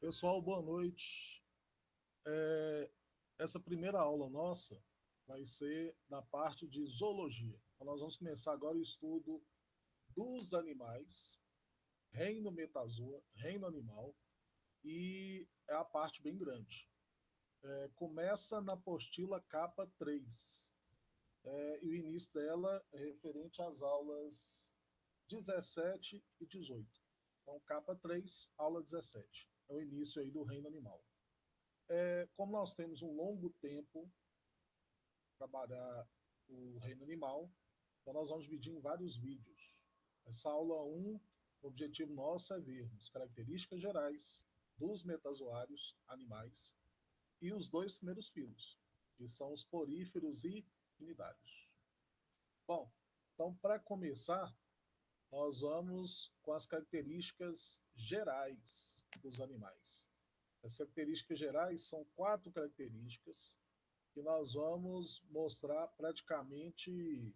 Pessoal, boa noite. Essa primeira aula nossa vai ser da parte de zoologia. Então, nós vamos começar agora o estudo dos animais, reino metazoa, reino animal, e é a parte bem grande. Começa na apostila capa 3, e o início dela é referente às aulas 17 e 18. Então, capa 3, aula 17. É o início aí do reino animal. Como nós temos um longo tempo trabalhar o reino animal, então nós vamos dividir em vários vídeos. Essa aula 1, o objetivo nosso é vermos características gerais dos metazoários animais e os dois primeiros filos, que são os poríferos e quinidários. Bom, então para começar, nós vamos com as características gerais dos animais. As características gerais são 4 características que nós vamos mostrar praticamente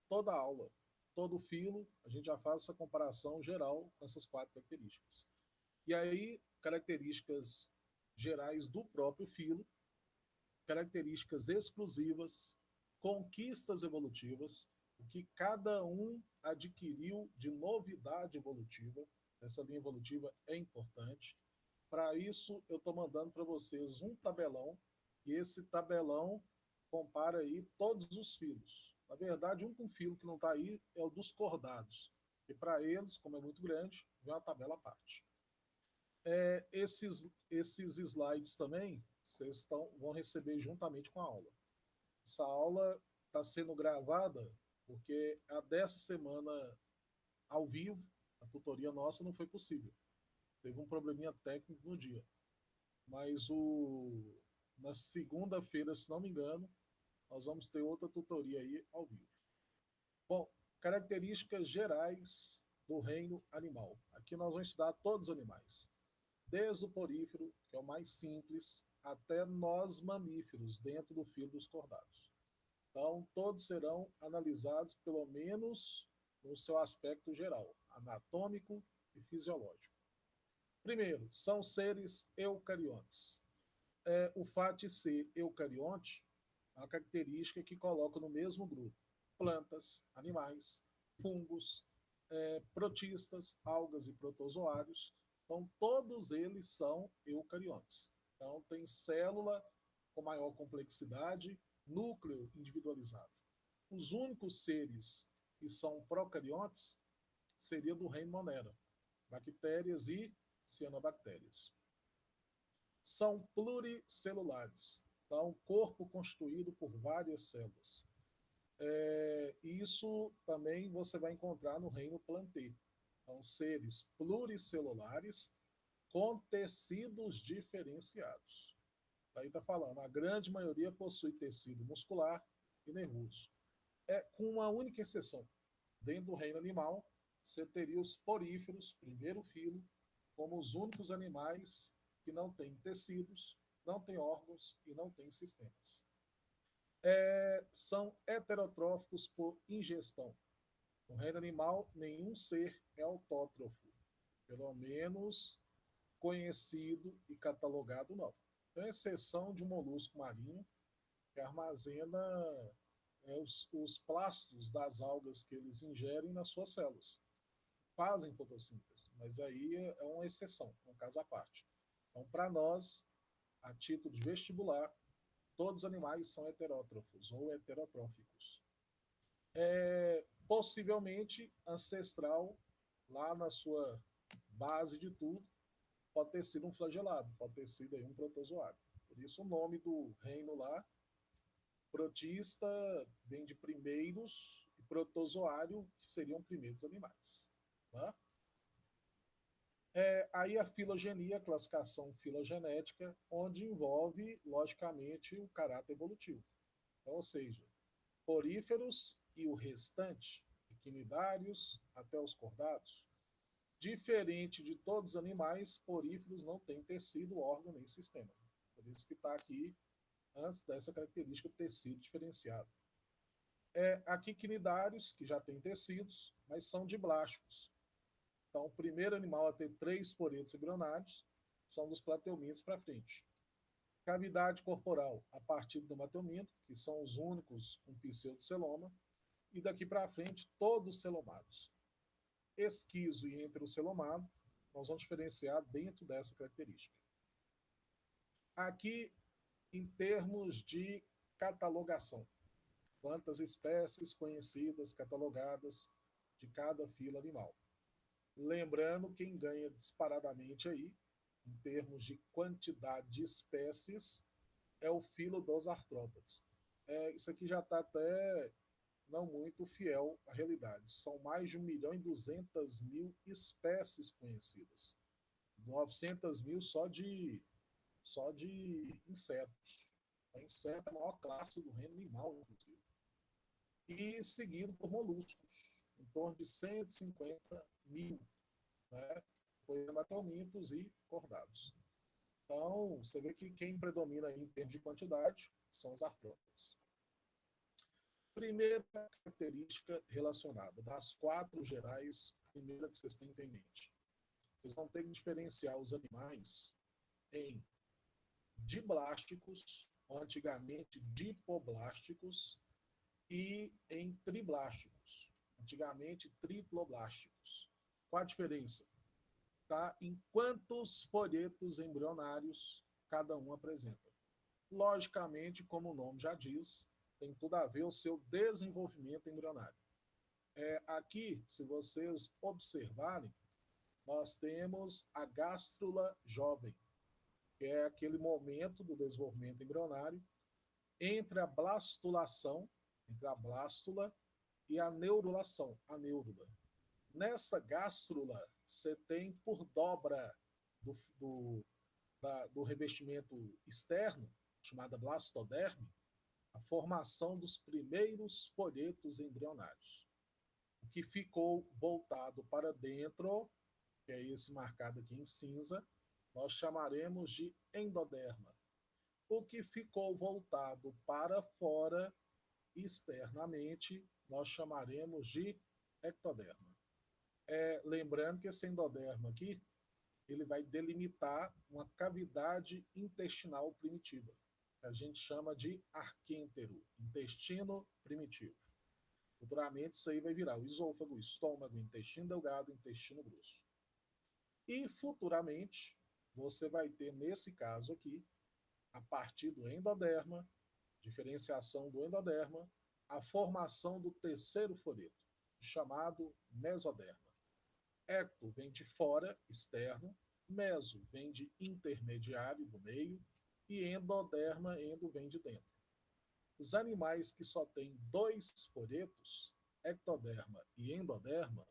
toda a aula, todo o filo, a gente já faz essa comparação geral com essas 4 características. E aí, características gerais do próprio filo, características exclusivas, conquistas evolutivas, o que cada um adquiriu de novidade evolutiva. Essa linha evolutiva é importante. Para isso, eu estou mandando para vocês um tabelão, e esse tabelão compara aí todos os filos. Na verdade, um com filo que não está aí é o dos cordados. E para eles, como é muito grande, vem uma tabela à parte. Esses slides também vocês vão receber juntamente com a aula. Essa aula está sendo gravada porque a dessa semana ao vivo, a tutoria nossa não foi possível. Teve um probleminha técnico no dia. Mas na segunda-feira, se não me engano, nós vamos ter outra tutoria aí ao vivo. Bom, características gerais do reino animal. Aqui nós vamos estudar todos os animais, desde o porífero, que é o mais simples, até nós mamíferos, dentro do filo dos cordados. Então, todos serão analisados, pelo menos no seu aspecto geral, anatômico e fisiológico. Primeiro, são seres eucariontes. O fato de ser eucarionte é uma característica que coloca no mesmo grupo plantas, animais, fungos, protistas, algas e protozoários. Então, todos eles são eucariontes. Então, tem célula com maior complexidade, núcleo individualizado. Os únicos seres que são procariontes seria do reino Monera, bactérias e cianobactérias. São pluricelulares, tá? Um corpo constituído por várias células. Isso também você vai encontrar no reino Plantê. São seres pluricelulares com tecidos diferenciados. Aí está falando, a grande maioria possui tecido muscular e nervoso. Com uma única exceção. Dentro do reino animal, você teria os poríferos, primeiro filo, como os únicos animais que não têm tecidos, não têm órgãos e não têm sistemas. São heterotróficos por ingestão. No reino animal, nenhum ser é autótrofo, pelo menos conhecido e catalogado não. Com exceção de um molusco marinho que armazena os plásticos das algas que eles ingerem nas suas células. Fazem fotossíntese, mas aí é uma exceção, um caso à parte. Então, para nós, a título de vestibular, todos os animais são heterótrofos ou heterotróficos. Possivelmente ancestral, lá na sua base de tudo, pode ter sido um flagelado, pode ter sido aí um protozoário. Por isso o nome do reino lá, protista, vem de primeiros, e protozoário, que seriam primeiros animais. Tá? Aí a filogenia, a classificação filogenética, onde envolve, logicamente, o caráter evolutivo. Então, ou seja, poríferos e o restante, equinidários até os cordados. Diferente de todos os animais, poríferos não têm tecido, órgão nem sistema. Por isso que está aqui, antes dessa característica, tecido diferenciado. Aqui, quinidários, que já têm tecidos, mas são diblásticos. Então, o primeiro animal a ter 3 poretes embrionários, são dos plateumintos para frente. Cavidade corporal, a partir do mateuminto, que são os únicos com pseudoceloma, e daqui para frente, todos celomados. Esquizo e enterocelomado, nós vamos diferenciar dentro dessa característica. Aqui, em termos de catalogação, quantas espécies conhecidas, catalogadas de cada filo animal. Lembrando, quem ganha disparadamente aí, em termos de quantidade de espécies, é o filo dos artrópodes. Isso aqui já está até não muito fiel à realidade. São mais de 1.200.000 espécies conhecidas. 900.000 só de insetos. A inseto é a maior classe do reino animal, inclusive. E seguido por moluscos, em torno de 150.000, né? Hematomintos e cordados. Então, você vê que quem predomina aí em termos de quantidade são os artrópodes. Primeira característica relacionada, das 4 gerais, primeira que vocês têm que ter em mente. Vocês vão ter que diferenciar os animais em diblásticos, ou antigamente dipoblásticos, e em triblásticos, antigamente triploblásticos. Qual a diferença? Tá? Em quantos folhetos embrionários cada um apresenta. Logicamente, como o nome já diz, tem tudo a ver o seu desenvolvimento embrionário. Aqui, se vocês observarem, nós temos a gástrula jovem, que é aquele momento do desenvolvimento embrionário entre a blastulação, entre a blástula e a neurulação, a neurula. Nessa gástrula, você tem por dobra do revestimento externo, chamada blastoderme, a formação dos primeiros folhetos embrionários. O que ficou voltado para dentro, que é esse marcado aqui em cinza, nós chamaremos de endoderma. O que ficou voltado para fora, externamente, nós chamaremos de ectoderma. Lembrando que esse endoderma aqui, ele vai delimitar uma cavidade intestinal primitiva, que a gente chama de arquêntero, intestino primitivo. Futuramente isso aí vai virar o esôfago, o estômago, o intestino delgado, o intestino grosso. E futuramente, você vai ter, nesse caso aqui, a partir do endoderma, diferenciação do endoderma, a formação do terceiro folheto, chamado mesoderma. Ecto vem de fora, externo, meso vem de intermediário, do meio, e endoderma, endo vem de dentro. Os animais que só têm 2 folhetos, ectoderma e endoderma,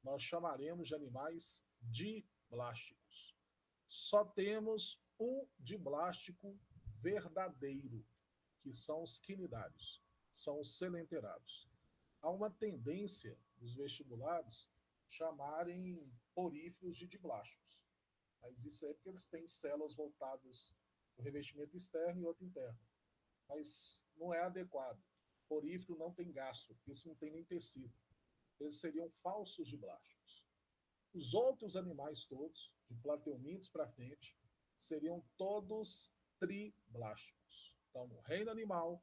nós chamaremos de animais diblásticos. Só temos um diblástico verdadeiro, que são os quinidários, são os selenterados. Há uma tendência dos vestibulares chamarem poríferos de diblásticos. Mas isso é porque eles têm células voltadas para o revestimento externo e outro interno. Mas não é adequado. Porífero não tem gastro, isso não tem nem tecido. Eles seriam falsos diblásticos. Os outros animais todos, de plateumintos para frente, seriam todos triblásticos. Então, no reino animal,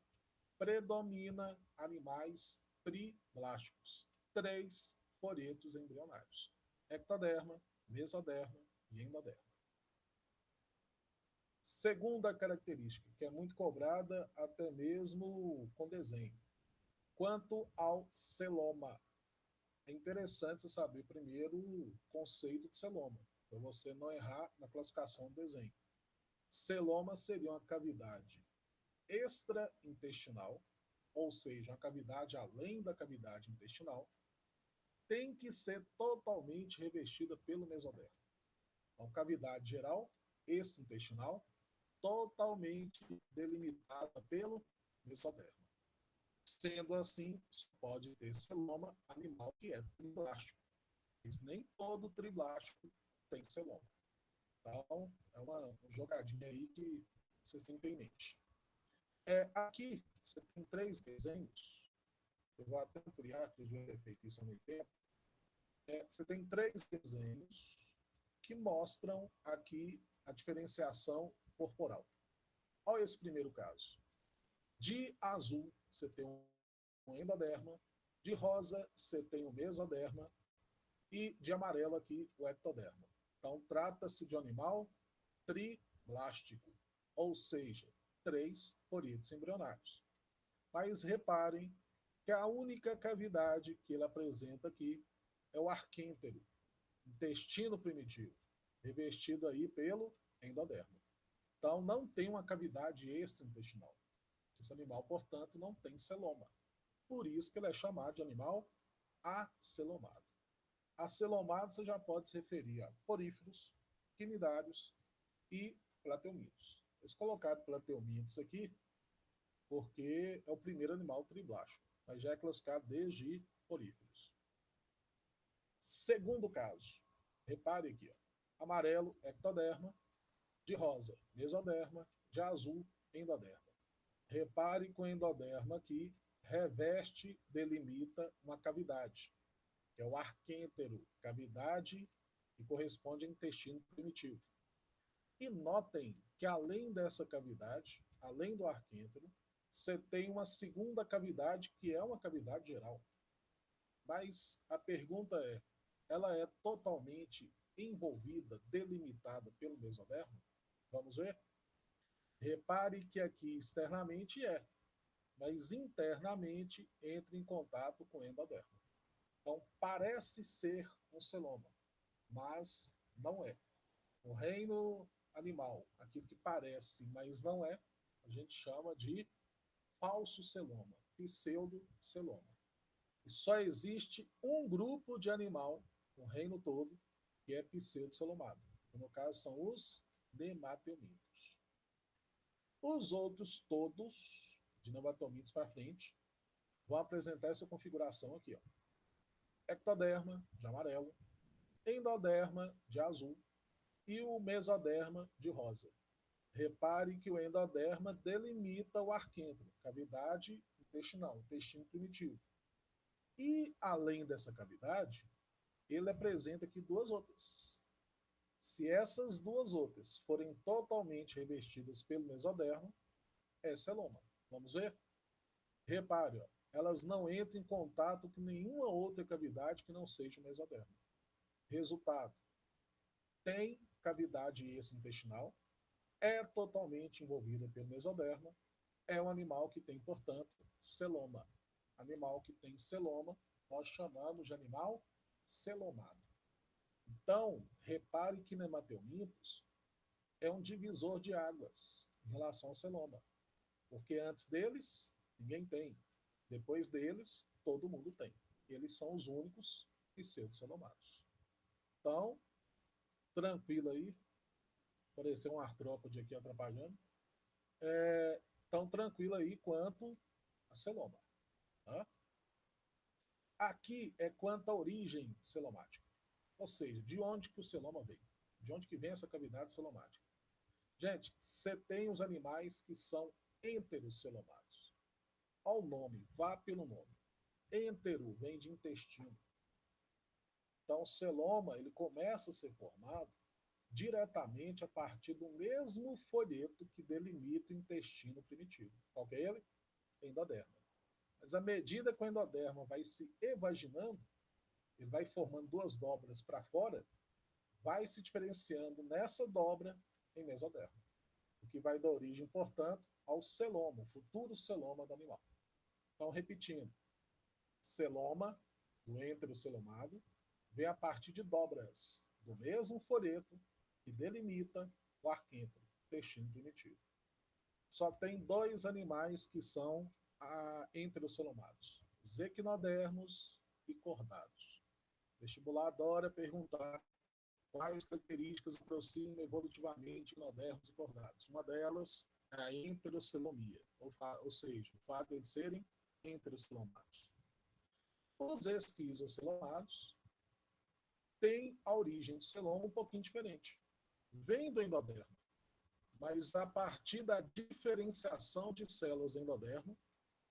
predomina animais triblásticos. 3 folhetos embrionários: ectoderma, mesoderma e endoderma. Segunda característica, que é muito cobrada até mesmo com desenho. Quanto ao celoma, é interessante você saber primeiro o conceito de celoma, para você não errar na classificação do desenho. Celoma seria uma cavidade extraintestinal, ou seja, uma cavidade além da cavidade intestinal, tem que ser totalmente revestida pelo mesoderma. Então, cavidade geral, extraintestinal, totalmente delimitada pelo mesoderma. Sendo assim, pode ter celoma animal que é triblástico. Mas nem todo triblástico tem celoma. Então, é uma jogadinha aí que vocês têm que ter em mente. Aqui, você tem 3 desenhos. Eu vou até ampliar, que eu já tenho feito isso há muito tempo. Você tem 3 desenhos que mostram aqui a diferenciação corporal. Olha esse primeiro caso. De azul, você tem um endoderma, de rosa, você tem o mesoderma, e de amarelo aqui, o ectoderma. Então, trata-se de um animal triblástico, ou seja, 3 porídeos embrionários. Mas reparem que a única cavidade que ele apresenta aqui é o arquêntero, intestino primitivo, revestido aí pelo endoderma. Então, não tem uma cavidade extraintestinal. Esse animal, portanto, não tem celoma. Por isso que ele é chamado de animal acelomado. Acelomado você já pode se referir a poríferos, quinidários e plateomídeos. Eles colocaram plateomídeos aqui porque é o primeiro animal triblástico, mas já é classificado desde poríferos. Segundo caso, repare aqui, ó, amarelo, ectoderma, de rosa, mesoderma, de azul, endoderma. Repare que o endoderma aqui reveste, delimita uma cavidade, que é o arquêntero, cavidade que corresponde ao intestino primitivo. E notem que além dessa cavidade, além do arquêntero, você tem uma segunda cavidade que é uma cavidade geral. Mas a pergunta é, ela é totalmente envolvida, delimitada pelo mesoderma? Vamos ver? Repare que aqui externamente é, mas internamente entra em contato com o endoderma. Então parece ser um celoma, mas não é. O reino animal, aquilo que parece, mas não é, a gente chama de falso celoma, pseudoceloma. E só existe um grupo de animal no reino todo que é pseudocelomado. No caso são os nematelmintos. Os outros todos, de nematelmintos para frente, vão apresentar essa configuração aqui, ó. Ectoderma de amarelo, endoderma de azul e o mesoderma de rosa. Repare que o endoderma delimita o arquêntero, cavidade intestinal, intestino primitivo. E, além dessa cavidade, ele apresenta aqui duas outras. Se essas duas outras forem totalmente revestidas pelo mesoderma, é celoma. Vamos ver? Repare, ó, elas não entram em contato com nenhuma outra cavidade que não seja o mesoderma. Resultado, tem cavidade extraintestinal, é totalmente envolvida pelo mesoderma, é um animal que tem, portanto, celoma. Animal que tem celoma, nós chamamos de animal celomado. Então, repare que nematelmintos é um divisor de águas em relação ao celoma. Porque antes deles, ninguém tem. Depois deles, todo mundo tem. Eles são os únicos pseudocelomados. Então, tranquilo aí. Apareceu um artrópode aqui atrapalhando. Tão tranquilo aí quanto a celoma. Tá? Aqui é quanto à origem celomática. Ou seja, de onde que o celoma vem? De onde que vem essa cavidade celomática? Gente, você tem os animais que são enterocelomados. Olha o nome, vá pelo nome. Entero vem de intestino. Então, o celoma ele começa a ser formado diretamente a partir do mesmo folheto que delimita o intestino primitivo. Qual que é ele? Endoderma. Mas à medida que o endoderma vai se evaginando, ele vai formando duas dobras para fora, vai se diferenciando nessa dobra em mesoderma, o que vai dar origem, portanto, ao celoma, o futuro celoma do animal. Então, repetindo, celoma, do enterocelomado, vem a partir de dobras do mesmo folheto que delimita o arquêntero, intestino primitivo. Só tem dois animais que são enterocelomados, os equinodermos e cordados. O vestibular adora perguntar quais características aproximam evolutivamente equinodermos e cordados. Uma delas é a enterocelomia, ou seja, o fato de serem enterocelomados. Os esquizocelomados têm a origem do celoma um pouquinho diferente. Vem do endoderma, mas a partir da diferenciação de células endodermo,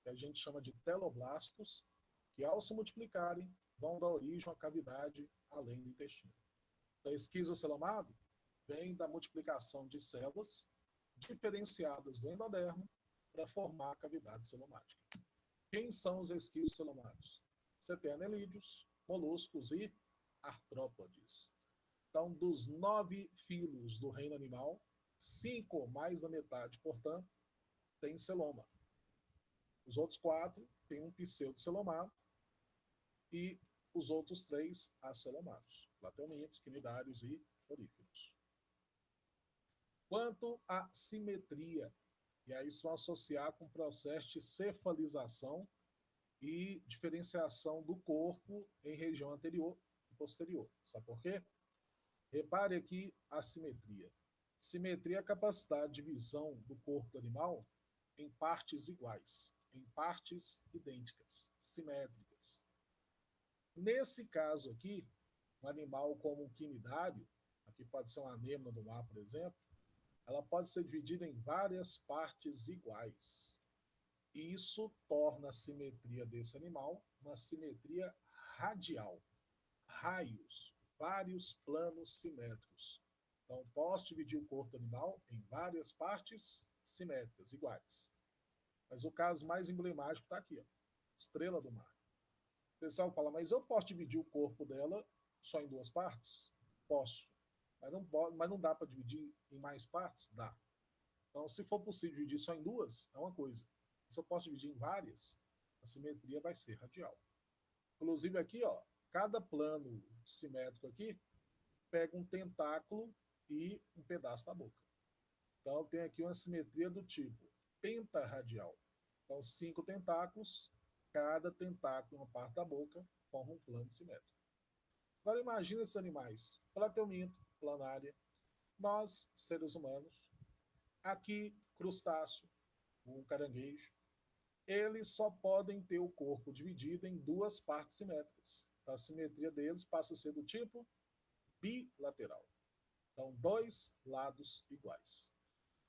que a gente chama de teloblastos, que ao se multiplicarem vão dar origem a uma cavidade além do intestino. Então, esquizocelomado vem da multiplicação de células diferenciadas do endodermo para formar a cavidade celomática. Quem são os esquizocelomados? Você tem anelídeos, moluscos e artrópodes. Então, dos 9 filhos do reino animal, 5, mais da metade, portanto, tem celoma. Os outros 4 têm um pseudocelomado e os outros 3 acelomados, platelmintos, quinidários e poríferos. Quanto à simetria, e aí isso vai associar com o processo de cefalização e diferenciação do corpo em região anterior e posterior. Sabe por quê? Repare aqui a simetria. Simetria é a capacidade de visão do corpo do animal em partes iguais, em partes idênticas, simétricas. Nesse caso aqui, um animal como um quinidário, aqui pode ser uma anêmona do mar, por exemplo, ela pode ser dividida em várias partes iguais. Isso torna a simetria desse animal uma simetria radial. Raios, vários planos simétricos. Então, posso dividir o corpo do animal em várias partes simétricas, iguais. Mas o caso mais emblemático está aqui, ó, estrela do mar. O pessoal fala, mas eu posso dividir o corpo dela só em 2 partes? Posso. Mas não dá para dividir em mais partes? Dá. Então, se for possível dividir só em 2, é uma coisa. Se eu posso dividir em várias, a simetria vai ser radial. Inclusive aqui, ó, cada plano simétrico aqui pega um tentáculo e um pedaço da boca. Então, tem aqui uma simetria do tipo pentarradial. Então, 5 tentáculos, cada tentáculo em uma parte da boca forma um plano simétrico. Agora, imagina esses animais: plateuminto, planária, nós, seres humanos, aqui, crustáceo, um caranguejo, eles só podem ter o corpo dividido em 2 partes simétricas. Então, a simetria deles passa a ser do tipo bilateral. Então, 2 lados iguais.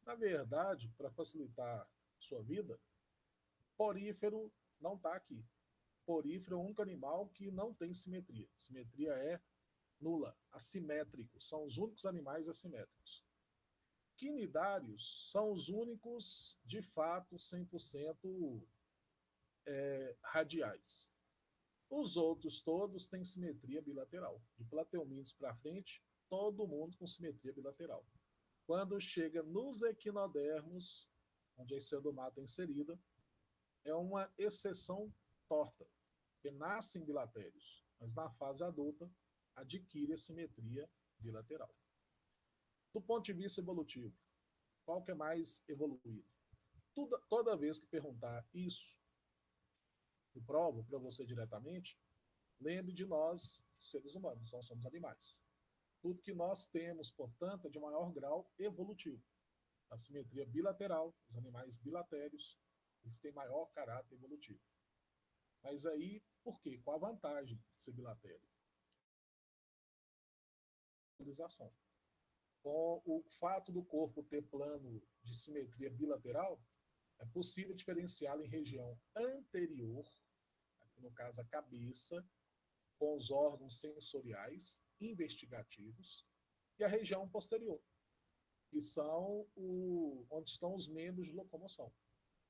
Na verdade, para facilitar sua vida, porífero não está aqui. Porífero é o único animal que não tem simetria. Simetria é nula, assimétrico. São os únicos animais assimétricos. Quinidários são os únicos, de fato, 100% radiais. Os outros todos têm simetria bilateral. De plateumintos para frente, todo mundo com simetria bilateral. Quando chega nos equinodermos, onde a pseudomata é inserida, é uma exceção torta, que nascem bilatérios, mas na fase adulta adquire a simetria bilateral. Do ponto de vista evolutivo, qual que é mais evoluído? Toda vez que perguntar isso, eu provo para você diretamente, lembre de nós, seres humanos, nós somos animais. Tudo que nós temos, portanto, é de maior grau evolutivo. A simetria bilateral, os animais bilatérios, eles têm maior caráter evolutivo. Mas aí, por quê? Qual a vantagem de ser bilatério? Com o fato do corpo ter plano de simetria bilateral, é possível diferenciá-lo em região anterior, aqui no caso a cabeça, com os órgãos sensoriais investigativos, e a região posterior, que são onde estão os membros de locomoção.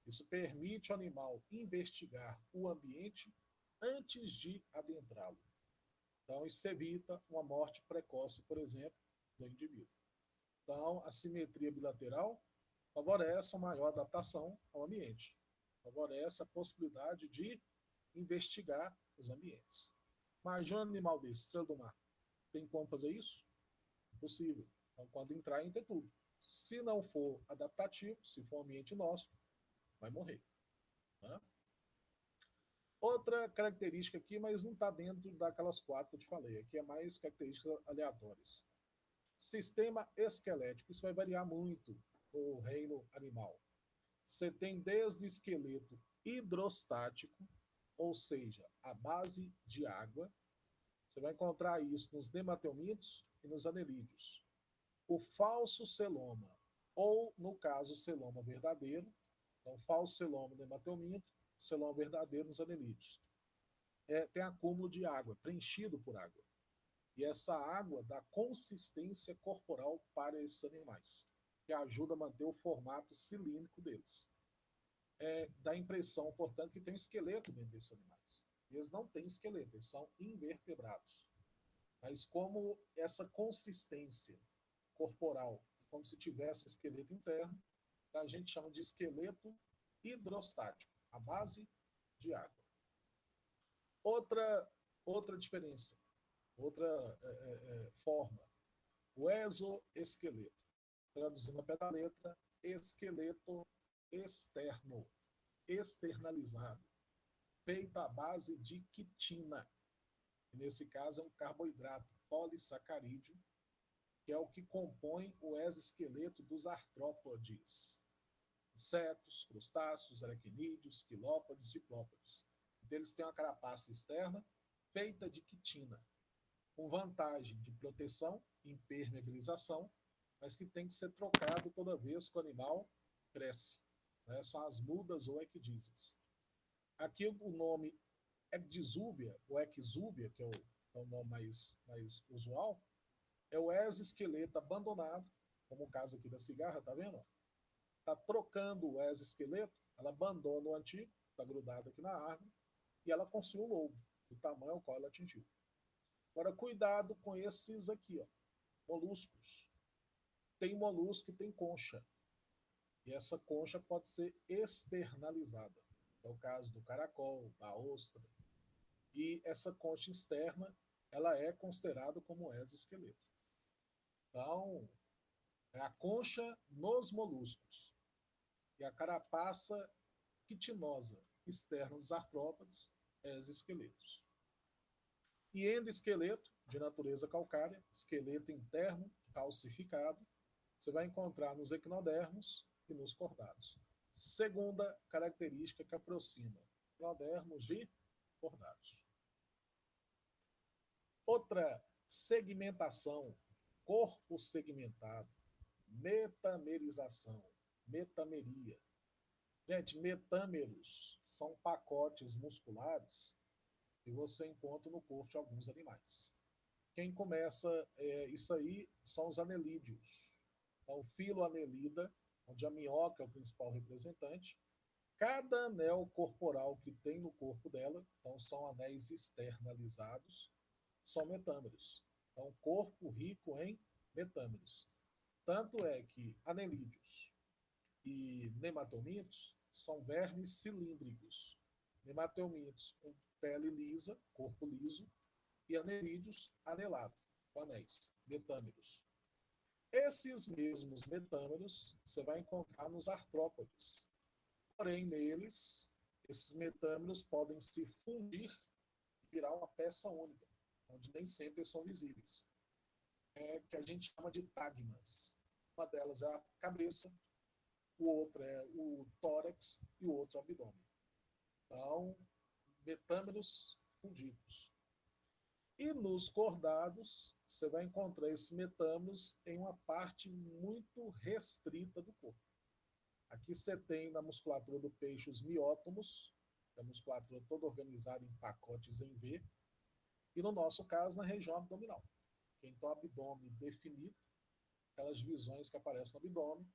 Isso permite ao animal investigar o ambiente antes de adentrá-lo. Então, isso evita uma morte precoce, por exemplo, do indivíduo. Então, a simetria bilateral favorece uma maior adaptação ao ambiente, favorece a possibilidade de investigar os ambientes. Imagina um animal desse, estrela do mar. Tem como fazer isso? Impossível. Então, quando entrar, entra tudo. Se não for adaptativo, se for um ambiente nosso, vai morrer. Né? Outra característica aqui, mas não está dentro daquelas 4 que eu te falei. Aqui é mais características aleatórias. Sistema esquelético. Isso vai variar muito no reino animal. Você tem desde o esqueleto hidrostático, ou seja, a base de água. Você vai encontrar isso nos nemateumintos e nos anelídeos. O falso celoma, ou, no caso, o celoma verdadeiro. Então, falso celoma no nemateuminto, celoma verdadeiro nos anelídeos. Tem acúmulo de água, preenchido por água. E essa água dá consistência corporal para esses animais, que ajuda a manter o formato cilíndrico deles. Dá a impressão, portanto, que tem um esqueleto dentro desses animais. Eles não têm esqueleto, eles são invertebrados. Mas como essa consistência corporal, como se tivesse um esqueleto interno, a gente chama de esqueleto hidrostático, a base de água. Outra diferença, outra forma, o exoesqueleto, traduzindo a pé da letra, esqueleto externo, externalizado, feito à base de quitina. Nesse caso é um carboidrato polissacarídeo, que é o que compõe o exoesqueleto dos artrópodes, insetos, crustáceos, aracnídeos, quilópodes, diplópodes. Então, eles têm uma carapaça externa feita de quitina, com vantagem de proteção, impermeabilização, mas que tem que ser trocado toda vez que o animal cresce. Né? São as mudas ou equidizes. Aqui o nome ecdizúbia, ou exúbia, que é o nome mais usual, é o exoesqueleto abandonado, como o caso aqui da cigarra, tá vendo? Tá trocando o exoesqueleto, ela abandona o antigo, tá grudado aqui na árvore, e ela construiu um lobo, do tamanho ao qual ela atingiu. Agora, cuidado com esses aqui, ó, moluscos. Tem molusco que tem concha, e essa concha pode ser externalizada. É o caso do caracol, da ostra. E essa concha externa, ela é considerada como exoesqueleto. Então, é a concha nos moluscos e a carapaça quitinosa externa dos artrópodes, exoesqueletos. E endoesqueleto, de natureza calcária, esqueleto interno calcificado, você vai encontrar nos equinodermos e nos cordados. Segunda característica que aproxima equinodermos de cordados. Outra segmentação, corpo segmentado, metamerização, metameria. Gente, metâmeros são pacotes musculares que você encontra no corpo de alguns animais. Quem começa isso aí são os anelídeos. Então, filoanelida, onde a minhoca é o principal representante. Cada anel corporal que tem no corpo dela, então são anéis externalizados, são metâmeros. Então, corpo rico em metâmeros. Tanto é que anelídeos e nematomintos são vermes cilíndricos. Nematomintos com pele lisa, corpo liso, e anelídeos anelado, com anéis, metâmeros. Esses mesmos metâmeros você vai encontrar nos artrópodes. Porém, neles, esses metâmeros podem se fundir e virar uma peça única, onde nem sempre são visíveis. Que a gente chama de tagmas. Uma delas é a cabeça, o outro é o tórax e o outro é o abdômen. Então, metâmeros fundidos. E nos cordados, você vai encontrar esses metâmeros em uma parte muito restrita do corpo. Aqui você tem na musculatura do peixe os miótomos, que é a musculatura toda organizada em pacotes em V, e no nosso caso, na região abdominal. Então, abdômen definido, aquelas divisões que aparecem no abdômen,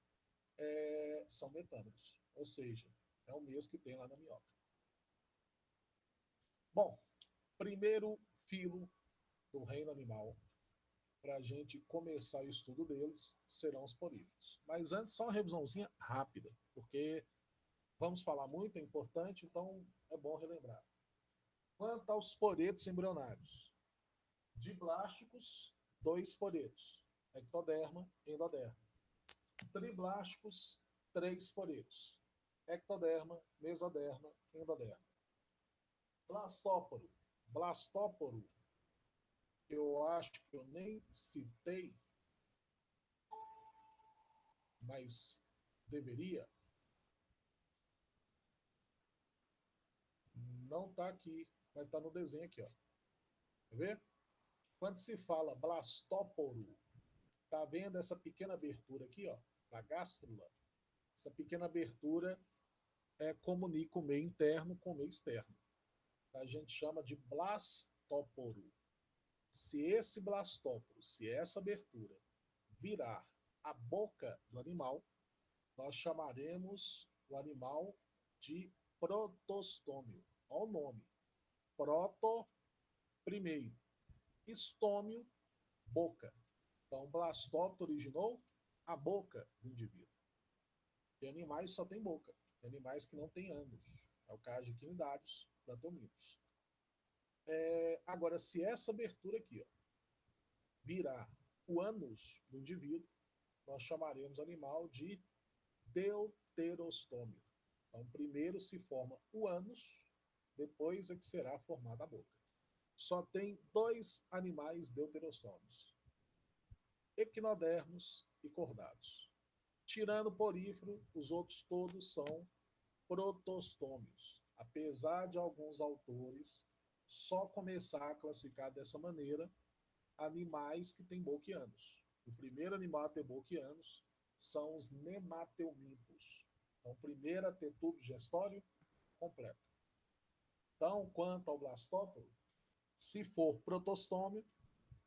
são metâmeros, ou seja, é o mesmo que tem lá na minhoca. Bom, primeiro filo do reino animal, para a gente começar o estudo deles, serão os poríferos. Mas antes, só uma revisãozinha rápida, porque vamos falar muito, é importante, então é bom relembrar. Quanto aos poretos embrionários, diblásticos, 2 poretos, ectoderma, endoderma. Triblásticos, 3 poretos, ectoderma, mesoderma, endoderma. Blastóporo, eu acho que eu nem citei, mas deveria. Não está aqui, mas está no desenho aqui, ó. Quer ver? Quando se fala blastóporo, tá vendo essa pequena abertura aqui, ó, da gástrula? Essa pequena abertura comunica o meio interno com o meio externo. A gente chama de blastóporo. Se esse blastóporo, se essa abertura virar a boca do animal, nós chamaremos o animal de protostômio. Olha o nome. Proto, primeiro. Estômio, boca. Então, o blastóporo originou a boca do indivíduo. Tem animais que só tem boca. Tem animais que não têm ânus. É o caso de quinidários, plantominos. Agora, se essa abertura aqui ó, virar o ânus do indivíduo, nós chamaremos animal de deuterostômio. Então, primeiro se forma o ânus, depois é que será formada a boca. Só tem dois animais deuterostômios: equinodermos e cordados. Tirando o porífero, os outros todos são protostômios. Apesar de alguns autores só começar a classificar dessa maneira animais que têm boca e ânus. O primeiro animal a ter boca e ânus são os nemateumintos. Então, o primeiro a ter tubo digestório completo. Então, quanto ao blastóporo, se for protostômio,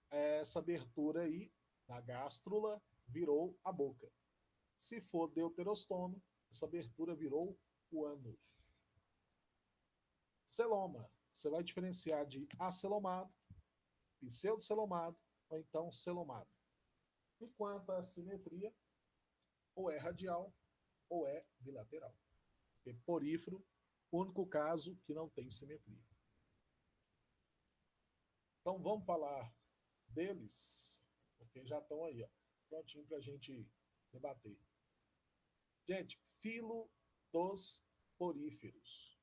essa abertura aí na gástrula virou a boca. Se for deuterostômio, essa abertura virou o ânus. Celoma. Você vai diferenciar de acelomado, pseudocelomado ou então celomado. Enquanto a simetria, ou é radial ou é bilateral. Porque porífero, único caso que não tem simetria. Então vamos falar deles, porque já estão aí, ó, prontinho para a gente debater. Gente, filo dos poríferos,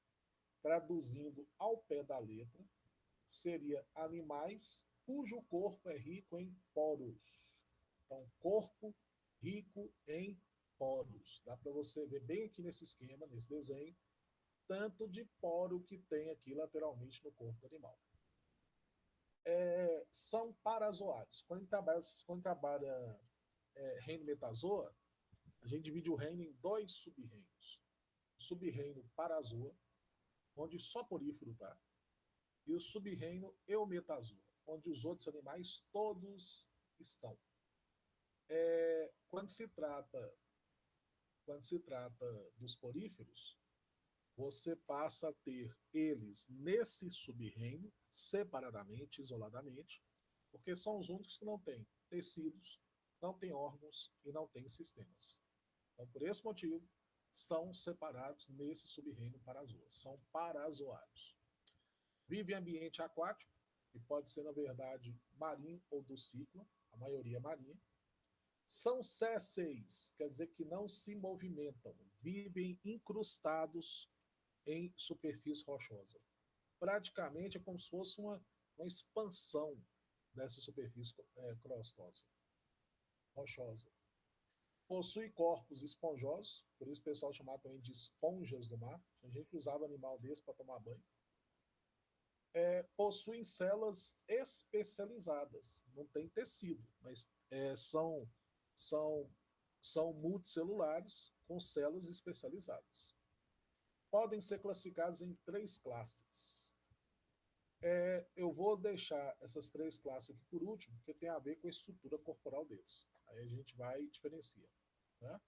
traduzindo ao pé da letra, seria animais cujo corpo é rico em poros. Então, corpo rico em poros. Dá para você ver bem aqui nesse esquema, nesse desenho, tanto de poro que tem aqui lateralmente no corpo do animal. São parazoários. Quando a gente trabalha reino metazoa, a gente divide o reino em dois sub-reinos. O sub-reino parazoa, onde só porífero está, e o sub-reino eumetazoa, onde os outros animais todos estão. Quando se trata dos poríferos, você passa a ter eles nesse sub-reino, separadamente, isoladamente, porque são os únicos que não têm tecidos, não têm órgãos e não têm sistemas. Então, por esse motivo, estão separados nesse sub-reino parazoa. São parazoários. Vive em ambiente aquático, que pode ser, na verdade, marinho ou dulcícola, a maioria marinha. São sésseis, quer dizer que não se movimentam, vivem incrustados em superfície rochosa. Praticamente é como se fosse uma expansão dessa superfície crostosa, rochosa. Possui corpos esponjosos, por isso o pessoal chamava também de esponjas do mar. A gente usava animal desse para tomar banho. Possuem células especializadas, não tem tecido, mas são, são multicelulares com células especializadas. Podem ser classificados em três classes. Eu vou deixar essas três classes aqui por último, porque tem a ver com a estrutura corporal deles. Aí a gente vai e diferencia. Né?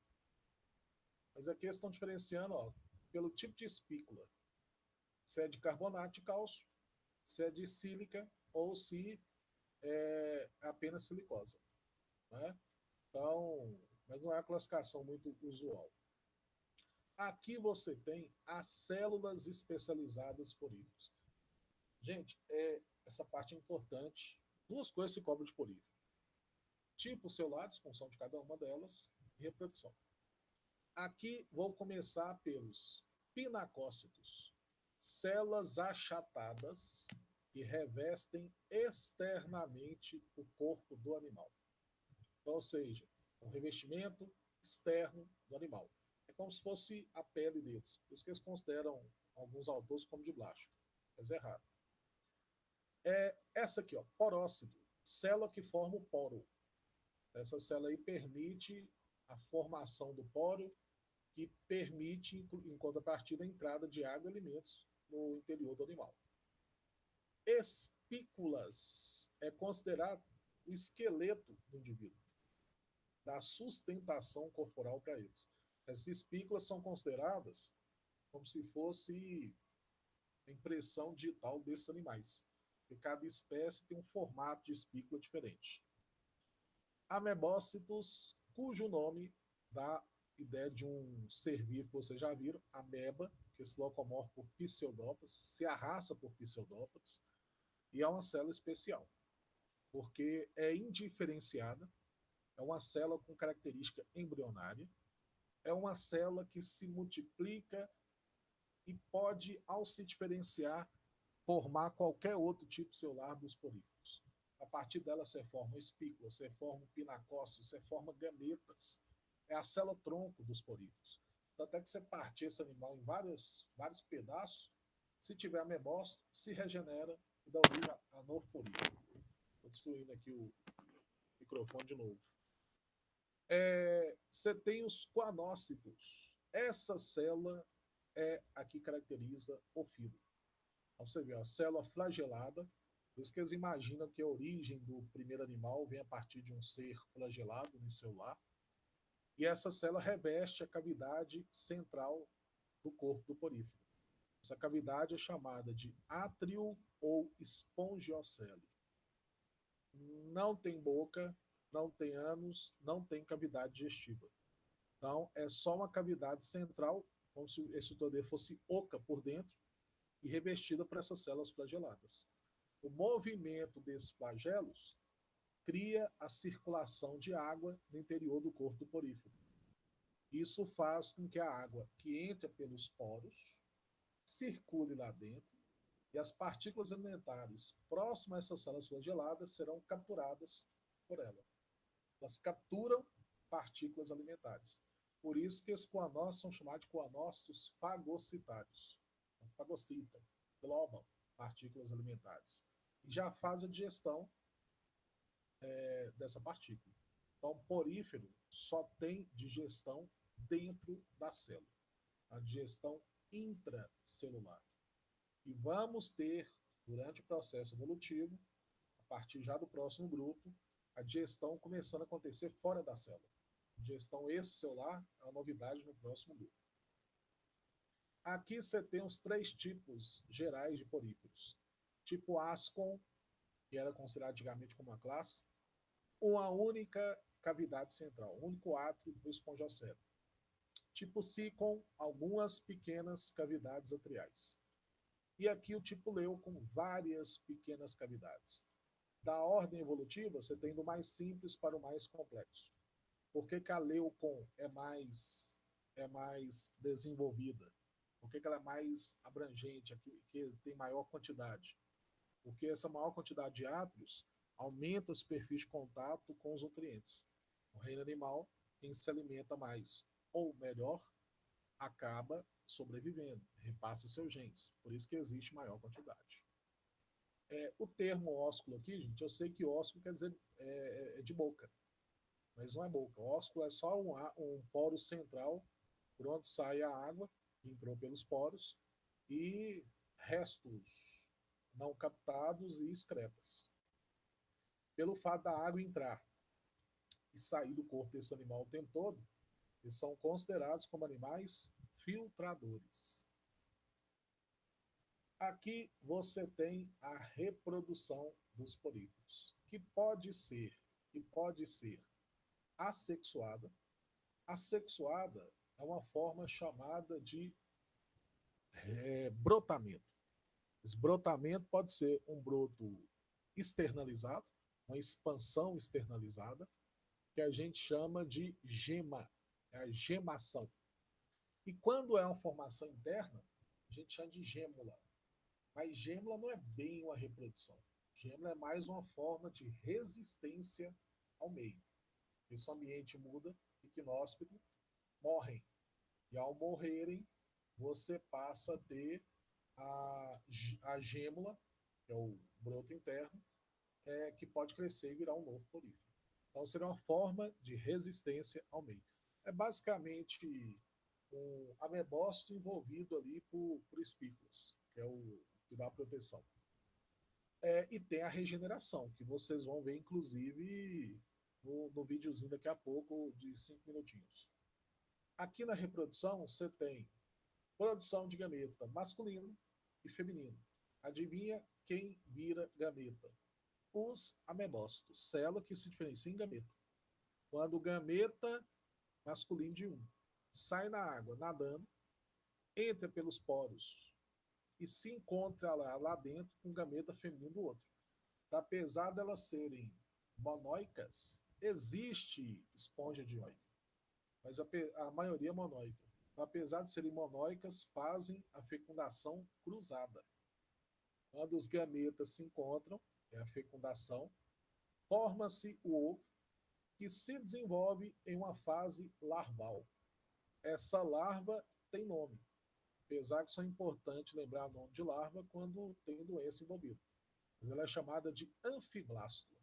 Mas aqui eles estão diferenciando pelo tipo de espícula. Se é de carbonato de cálcio, se é de sílica ou se é apenas silicose. Né? Então, mas não é uma classificação muito usual. Aqui você tem as células especializadas poríferas. Gente, essa parte é importante. Duas coisas se cobram de porífero. Tipos celulares, função de cada uma delas, e reprodução. Aqui vou começar pelos pinacócitos, células achatadas que revestem externamente o corpo do animal. Então, ou seja, um revestimento externo do animal. É como se fosse a pele deles. Por isso que eles consideram alguns autores como de plástico. Mas é errado. Essa aqui, porócito, célula que forma o poro. Essa célula aí permite a formação do poro, que permite, em contrapartida, a entrada de água e alimentos no interior do animal. espículas é considerado o esqueleto do indivíduo, da sustentação corporal para eles. Essas espículas são consideradas como se fosse a impressão digital desses animais. E cada espécie tem um formato de espícula diferente. Amebócitos, cujo nome dá ideia de um ser vivo que vocês já viram, ameba, que se locomove por pseudópodes, se arrasta por pseudópodes, e é uma célula especial, porque é indiferenciada, é uma célula com característica embrionária, é uma célula que se multiplica e pode, ao se diferenciar, formar qualquer outro tipo celular dos poríferos. A partir dela você forma espículas, você forma pinacócitos, você forma gametas. É a célula-tronco dos poríferos. Então, até que você partir esse animal em vários pedaços, se tiver amebócito, se regenera e dá origem a novo porífero. Estou destruindo aqui o microfone de novo. Você tem os coanócitos. Essa célula é a que caracteriza o filo. Então você vê a célula flagelada, por isso que eles imaginam que a origem do primeiro animal vem a partir de um ser flagelado unicelular. E essa célula reveste a cavidade central do corpo do porífero. Essa cavidade é chamada de átrio ou espongiocele. Não tem boca, não tem ânus, não tem cavidade digestiva. Então, é só uma cavidade central, como se esse tutor fosse oca por dentro e revestida por essas células flageladas. O movimento desses flagelos cria a circulação de água no interior do corpo do porífero. Isso faz com que a água que entra pelos poros circule lá dentro e as partículas alimentares próximas a essas células flageladas serão capturadas por ela. Elas capturam partículas alimentares. Por isso que esses coanócitos são chamados de coanócitos fagocitários. Fagocitam, globam partículas alimentares. E já faz a digestão dessa partícula. Então, o porífero só tem digestão dentro da célula. A digestão intracelular. E vamos ter, durante o processo evolutivo, a partir já do próximo grupo, a digestão começando a acontecer fora da célula. A digestão extracelular é uma novidade no próximo grupo. Aqui você tem os 3 tipos gerais de poríferos. Tipo Ascon, que era considerado antigamente como uma classe, uma única cavidade central, um único átrio do espongiocele. Tipo Sicon, algumas pequenas cavidades atriais. E aqui o tipo Leu, com várias pequenas cavidades. Da ordem evolutiva, você tem do mais simples para o mais complexo. Por que a Leucon é mais desenvolvida? Por que ela é mais abrangente, que tem maior quantidade? Porque essa maior quantidade de átrios aumenta a superfície de contato com os nutrientes. No reino animal, quem se alimenta mais ou melhor acaba sobrevivendo, repassa seus genes. Por isso que existe maior quantidade. O termo ósculo aqui, gente, eu sei que ósculo quer dizer é de boca, mas não é boca. O ósculo é só um poro central por onde sai a água que entrou pelos poros e restos não captados e excretas. Pelo fato da água entrar e sair do corpo desse animal o tempo todo, eles são considerados como animais filtradores. Aqui você tem a reprodução dos poríferos, que pode ser assexuada. Assexuada é uma forma chamada de brotamento. Esse brotamento pode ser um broto externalizado, uma expansão externalizada, que a gente chama de gema, é a gemação. E quando é uma formação interna, a gente chama de gêmula. Mas gêmula não é bem uma reprodução. Gêmula é mais uma forma de resistência ao meio. Esse ambiente muda, equinóspito, morrem. E ao morrerem, você passa a ter a gêmula, que é o broto interno, que pode crescer e virar um novo porífero. Então, seria uma forma de resistência ao meio. É basicamente um amebócito envolvido ali por espículas, que é o que dá proteção. E tem a regeneração, que vocês vão ver, inclusive, no videozinho daqui a pouco, de 5 minutinhos. Aqui na reprodução, você tem produção de gameta masculino e feminino. Adivinha quem vira gameta? Os amebócitos, célula que se diferencia em gameta. Quando o gameta masculino de um sai na água nadando, entra pelos poros e se encontra lá dentro com o gameta feminino do outro. Apesar delas serem monóicas, existe esponja dioica, mas a maioria é monóica. Apesar de serem monóicas, fazem a fecundação cruzada. Quando os gametas se encontram, é a fecundação, forma-se o ovo, que se desenvolve em uma fase larval. Essa larva tem nome, apesar que só é importante lembrar o nome de larva quando tem doença envolvida. Mas ela é chamada de anfiblástula.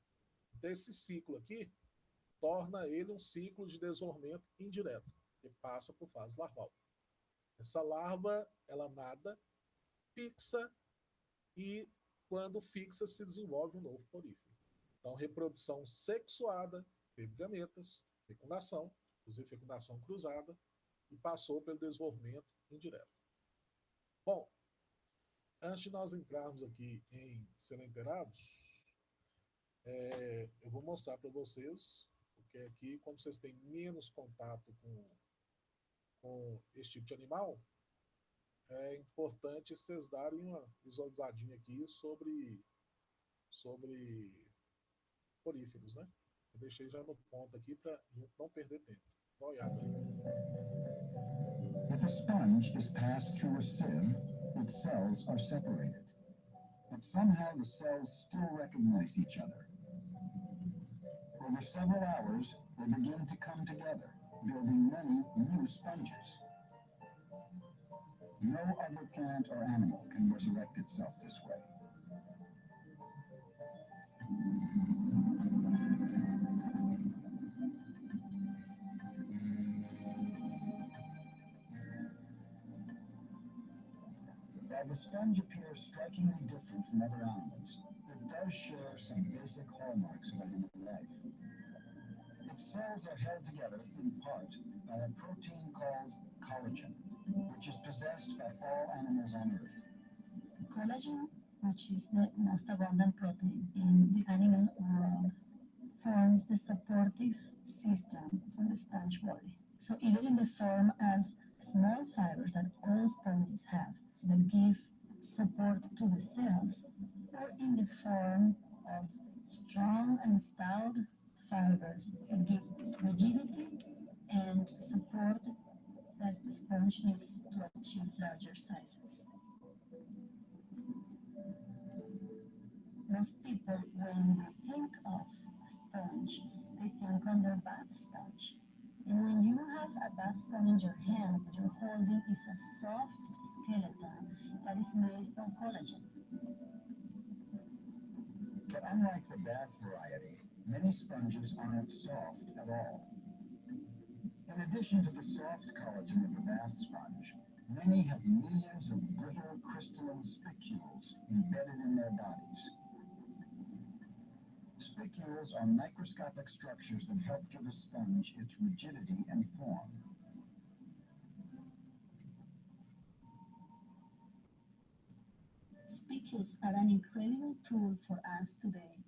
Então, esse ciclo aqui torna ele um ciclo de desenvolvimento indireto, que passa por fase larval. Essa larva, ela nada, fixa e, quando fixa, se desenvolve um novo porífero. Então, reprodução sexuada, teve gametas, fecundação, inclusive fecundação cruzada, e passou pelo desenvolvimento indireto. Bom, antes de nós entrarmos aqui em Selenterados, eu vou mostrar para vocês, porque aqui, como vocês têm menos contato com esse tipo de animal, é importante vocês darem uma visualizadinha aqui sobre poríferos, né? Eu deixei já no ponto aqui para não perder tempo. Dá uma olhada aí. If a sponge is passed through a sieve, its cells are separated. But somehow the cells still recognize each other. Over several hours, they begin to come together, building many new sponges. No other plant or animal can resurrect itself this way. While the sponge appears strikingly different from other animals, it does share some basic hallmarks of animal life. Its cells are held together, in part, by a protein called collagen, which is possessed by all animals on Earth. Collagen, which is the most abundant protein in the animal world, forms the supportive system for the sponge body. So either in the form of small fibers that all sponges have that give support to the cells, or in the form of strong and stout fibers that give rigidity and support that the sponge needs to achieve larger sizes. Most people, when they think of a sponge, they think on their bath sponge. And when you have a bath sponge in your hand, what you're holding is a soft skeleton that is made of collagen. But unlike the bath variety, many sponges aren't soft at all. In addition to the soft collagen of the bath sponge, many have millions of brittle crystalline spicules embedded in their bodies. Spicules are microscopic structures that help give a sponge its rigidity and form. Spicules are an incredible tool for us today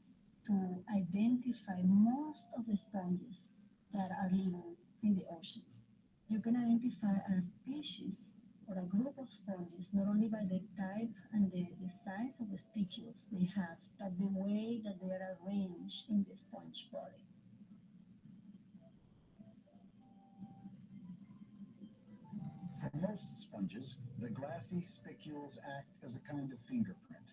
to identify most of the sponges that are living in the oceans. You can identify a species or a group of sponges not only by the type and the size of the spicules they have, but the way that they are arranged in the sponge body. For most sponges, the glassy spicules act as a kind of fingerprint.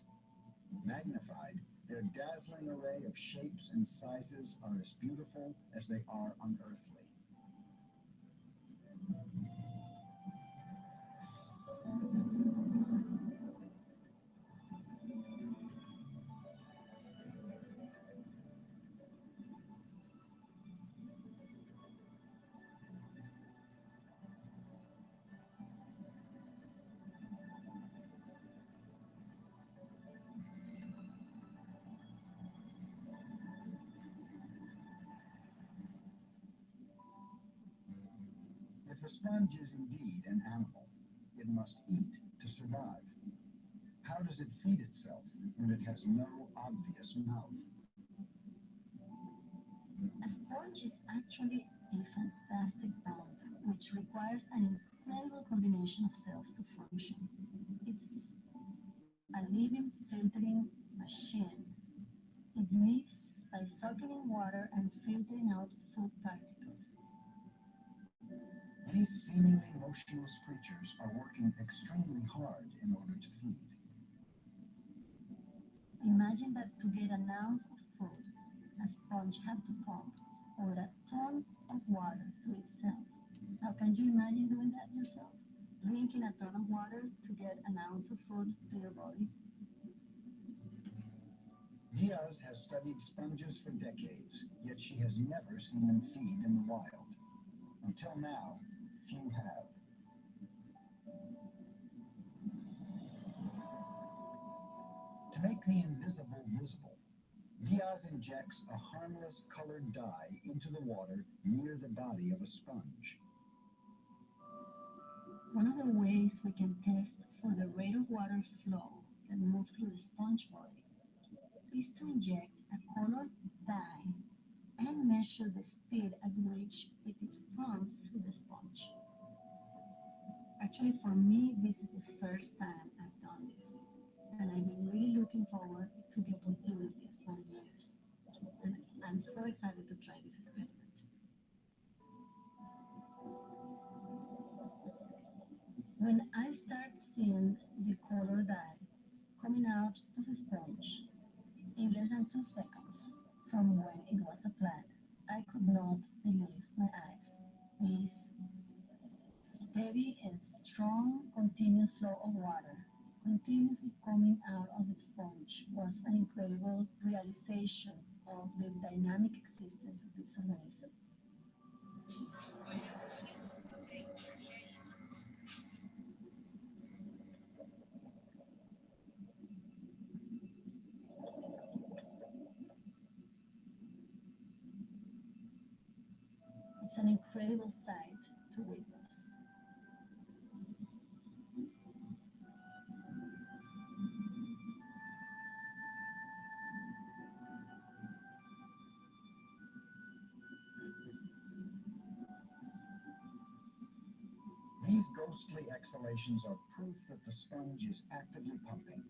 Magnified, their dazzling array of shapes and sizes are as beautiful as they are unearthly. If a sponge is indeed an animal, it must eat to survive. How does it feed itself when it has no obvious mouth? A sponge is actually a fantastic pump, which requires an incredible combination of cells to function. It's a living filtering machine. It lives by soaking in water and filtering out food particles. These seemingly motionless creatures are working extremely hard in order to feed. Imagine that to get an ounce of food, a sponge have to pump over a ton of water through itself. Now, can you imagine doing that yourself? Drinking a ton of water to get an ounce of food to your body? Diaz has studied sponges for decades, yet she has never seen them feed in the wild. Until now, few have. To make the invisible visible, Diaz injects a harmless colored dye into the water near the body of a sponge. One of the ways we can test for the rate of water flow that moves through the sponge body is to inject a colored dye and measure the speed at which it is pumped through the sponge. Actually, for me, this is the first time I've done this, and I've been really looking forward to the opportunity for years. And I'm so excited to try this experiment. When I start seeing the color dye coming out of the sponge in less than 2 seconds from when it was applied, I could not believe my eyes. This steady and strong continuous flow of water continuously coming out of the sponge was an incredible realization of the dynamic existence of this organism. It's an incredible sight to witness. These ghostly exhalations are proof that the sponge is actively pumping.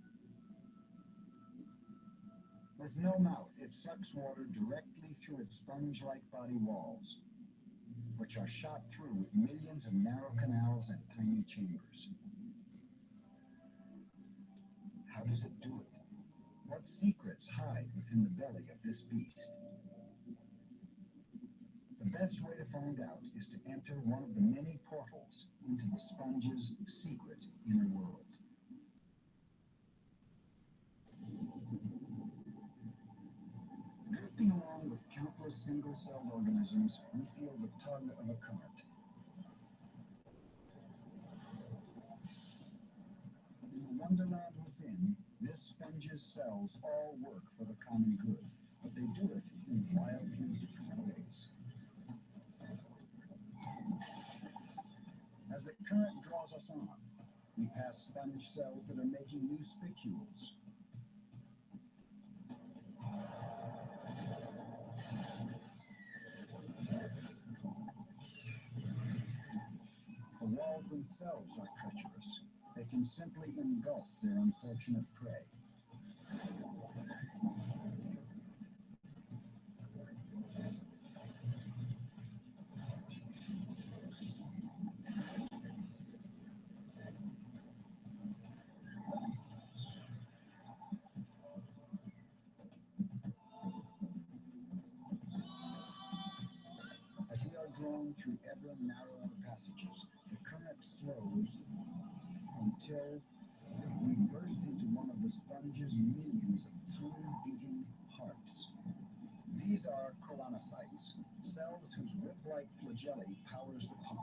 With no mouth, it sucks water directly through its sponge-like body walls, which are shot through with millions of narrow canals and tiny chambers. How does it do it? What secrets hide within the belly of this beast? The best way to find out is to enter one of the many portals into the sponge's secret inner world. Drifting along with countless single-celled organisms, we feel the tug of a current. In the wonderland within, this sponge's cells all work for the common good, but they do it in wildly different ways. As the current draws us on, we pass sponge cells that are making new spicules. The walls themselves are treacherous. They can simply engulf their unfortunate prey. As we are drawn through ever narrower passages, the current slows until we burst into one of the sponge's millions of tiny beating hearts. These are colonocytes, cells whose rib-like flagellae powers the pump.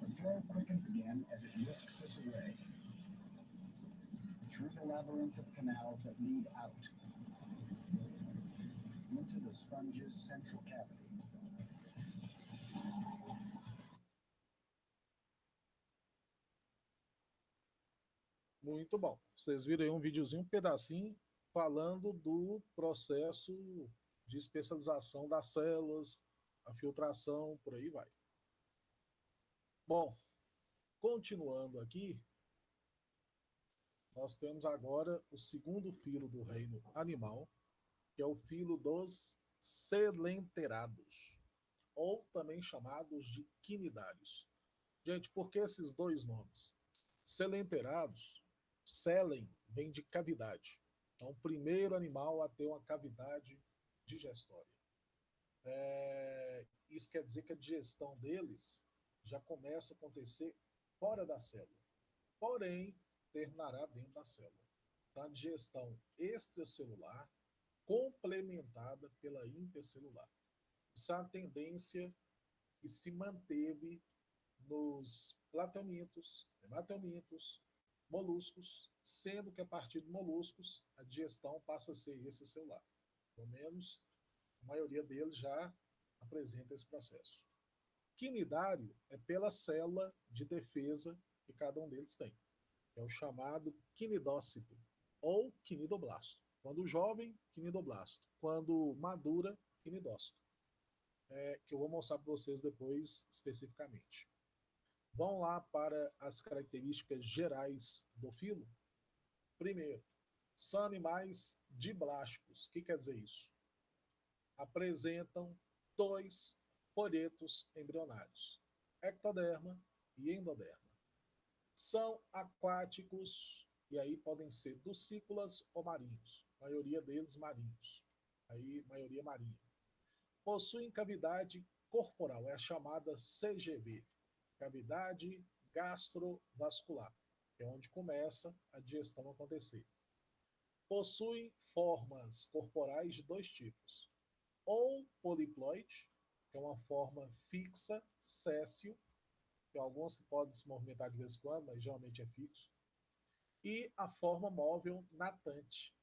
The flow quickens again as it whisks us away through the labyrinth of canals that lead out into the sponge's central cavity. Muito bom. Vocês viram aí um videozinho, um pedacinho, falando do processo de especialização das células, a filtração, por aí vai. Bom, continuando aqui, nós temos agora o segundo filo do reino animal, que é o filo dos selenterados, ou também chamados de quinidários. Gente, por que esses dois nomes? Selenterados, selen vem de cavidade. Então, o primeiro animal a ter uma cavidade digestória. Isso quer dizer que a digestão deles já começa a acontecer fora da célula, porém, terminará dentro da célula. Então, a digestão extracelular complementada pela intercelular. Isso é uma tendência que se manteve nos plateumintos, hematelmintos, moluscos, sendo que a partir de moluscos a digestão passa a ser extracelular. Pelo menos a maioria deles já apresenta esse processo. Quinidário é pela célula de defesa que cada um deles tem, que é o chamado quinidócito ou quinidoblasto. Quando jovem, quinidoblasto. Quando madura, quinidócito. Que eu vou mostrar para vocês depois especificamente. Vamos lá para as características gerais do filo. Primeiro, são animais diblásticos. O que quer dizer isso? Apresentam dois poretos embrionários, ectoderma e endoderma. São aquáticos, e aí podem ser ducícolas ou marinhos. A maioria deles marinhos. Aí, maioria marinha. Possuem cavidade corporal, é a chamada CGV, cavidade gastrovascular, que é onde começa a digestão a acontecer. Possuem formas corporais de dois tipos, ou poliploide, que é uma forma fixa, séssil, tem alguns que podem se movimentar de vez em quando, mas geralmente é fixo, e a forma móvel natante,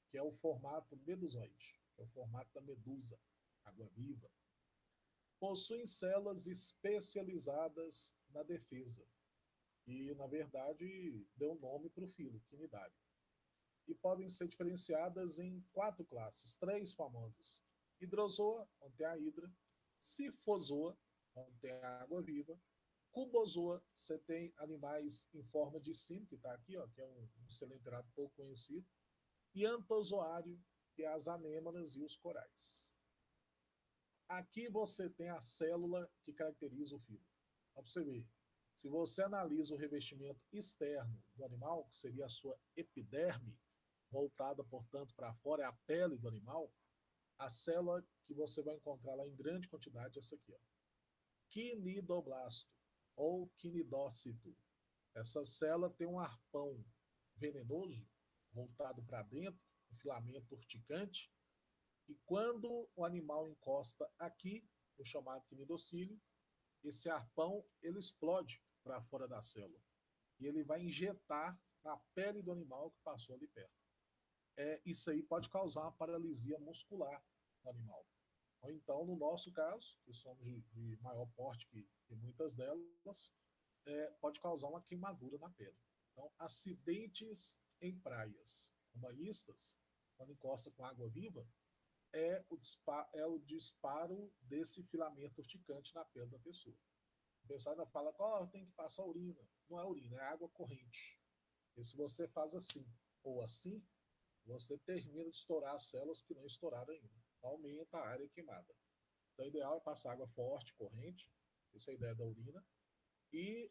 que é o formato medusoide, que é o formato da medusa, água-viva. Possuem células especializadas na defesa, e, na verdade, deu nome para o filo, quinidário. E podem ser diferenciadas em 4 classes, 3 famosas. Hidrozoa, onde tem a hidra, cifozoa, onde tem a água-viva, cubozoa, você tem animais em forma de sino, que está aqui, ó, que é um selenterado pouco conhecido, e antozoário, que é as anêmonas e os corais. Aqui você tem a célula que caracteriza o filo. Para você ver, se você analisa o revestimento externo do animal, que seria a sua epiderme, voltada, portanto, para fora, é a pele do animal, a célula que você vai encontrar lá em grande quantidade é essa aqui, ó. Quinidoblasto, ou quinidócito. Essa célula tem um arpão venenoso, voltado para dentro, um filamento urticante, e quando o animal encosta aqui, no chamado quinidocílio, esse arpão ele explode para fora da célula e ele vai injetar na pele do animal que passou ali perto. Isso aí pode causar uma paralisia muscular no animal. Ou então, no nosso caso, que somos de maior porte que muitas delas, pode causar uma queimadura na pele. Então, acidentes em praias, como banhistas, quando encosta com água viva, é o disparo desse filamento urticante na pele da pessoa. O pessoal ainda fala que tem que passar urina. Não é urina, é água corrente. E se você faz assim ou assim, você termina de estourar as células que não estouraram ainda. Aumenta a área queimada. Então, o ideal é passar água forte, corrente, essa é a ideia da urina, e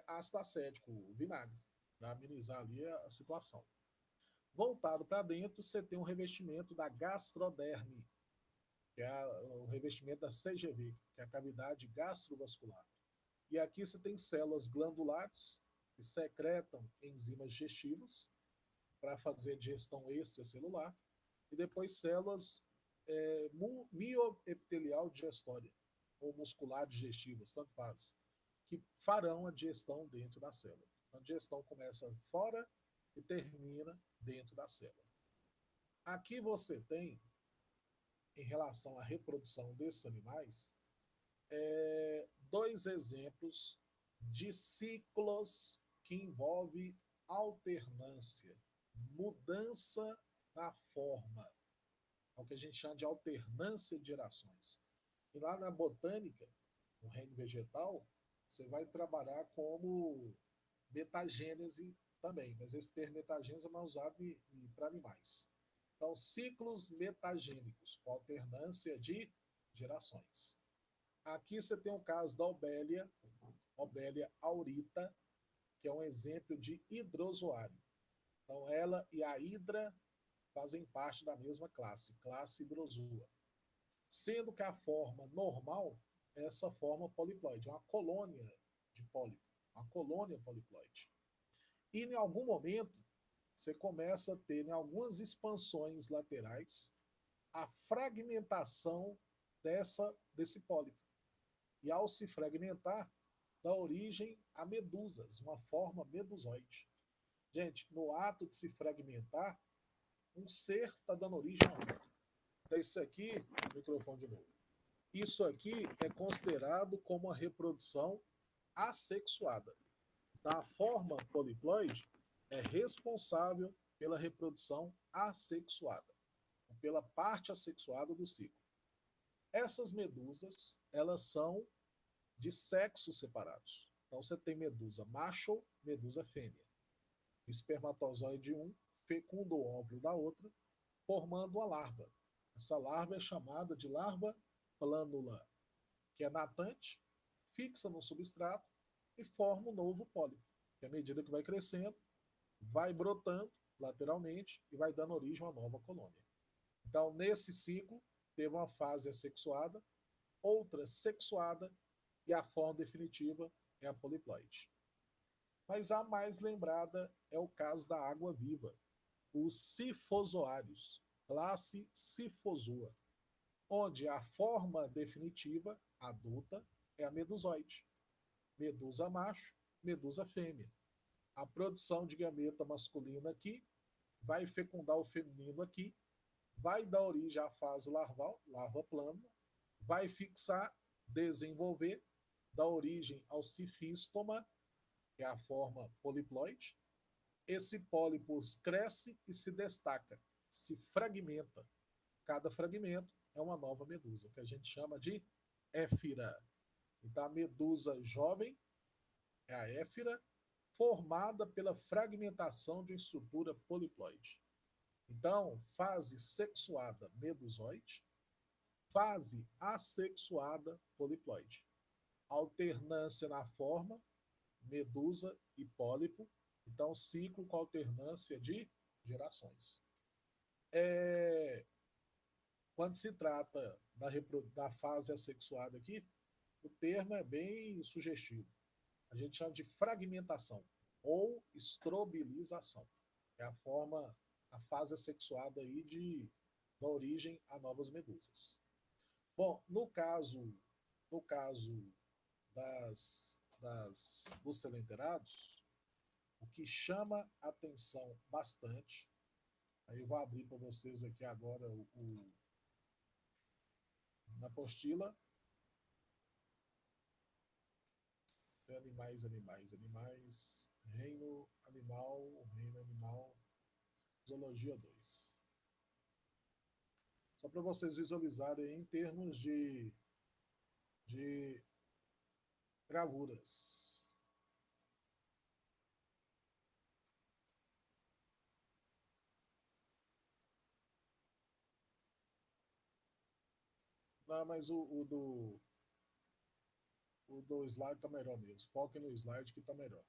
ácido acético, vinagre, para amenizar ali a situação. Voltado para dentro, você tem um revestimento da gastroderme, que é o revestimento da CGV, que é a cavidade gastrovascular. E aqui você tem células glandulares, que secretam enzimas digestivas para fazer digestão extracelular, e depois células mioepitelial digestória, ou muscular digestivas, tanto faz, que farão a digestão dentro da célula. A digestão começa fora e termina dentro da célula. Aqui você tem, em relação à reprodução desses animais, 2 exemplos de ciclos que envolvem alternância, mudança na forma, é o que a gente chama de alternância de gerações. E lá na botânica, no reino vegetal, você vai trabalhar como metagênese também, mas esse termo metagênese é mais usado para animais. Então, ciclos metagênicos, com alternância de gerações. Aqui você tem o caso da Obelia aurita, que é um exemplo de hidrozoário. Então, ela e a hidra fazem parte da mesma classe hidrozoa. Sendo que a forma normal é essa forma poliploide, uma colônia de pólipo, uma colônia poliploide. E em algum momento, você começa a ter, em algumas expansões laterais, a fragmentação desse pólipo. E ao se fragmentar, dá origem a medusas, uma forma medusoide. Gente, no ato de se fragmentar, um ser está dando origem a outro. Então, isso aqui, microfone de novo. Isso aqui é considerado como uma reprodução assexuada. A forma poliploide é responsável pela reprodução assexuada, pela parte assexuada do ciclo. Essas medusas, elas são de sexos separados. Então você tem medusa macho, medusa fêmea. O espermatozoide um fecunda o óvulo da outra, formando uma larva. Essa larva é chamada de larva plânula, que é natante, fixa no substrato e forma um novo pólipo, que à medida que vai crescendo, vai brotando lateralmente e vai dando origem a uma nova colônia. Então, nesse ciclo, teve uma fase assexuada, outra sexuada e a forma definitiva é a poliploide. Mas a mais lembrada é o caso da água-viva, os sifozoários, classe Sifozoa, onde a forma definitiva, adulta, é a medusoide. Medusa macho, medusa fêmea. A produção de gameta masculina aqui vai fecundar o feminino aqui, vai dar origem à fase larval, larva plana, vai fixar, desenvolver, dar origem ao cifístoma, que é a forma poliploide. Esse pólipo cresce e se destaca, se fragmenta. Cada fragmento é uma nova medusa, que a gente chama de éfira. Então, a medusa jovem é a éfira, formada pela fragmentação de uma estrutura poliploide. Então, fase sexuada medusoide, fase assexuada poliploide. Alternância na forma, medusa e pólipo. Então, ciclo com alternância de gerações. Quando se trata da fase assexuada aqui, o termo é bem sugestivo. A gente chama de fragmentação ou estrobilização. É a fase assexuada aí da origem a novas medusas. Bom, no caso dos selenterados, o que chama atenção bastante, aí eu vou abrir para vocês aqui agora na apostila, animais, reino animal, zoologia 2. Só para vocês visualizarem em termos de gravuras. Não, mas o do slide tá melhor mesmo. Foquem no slide que tá melhor.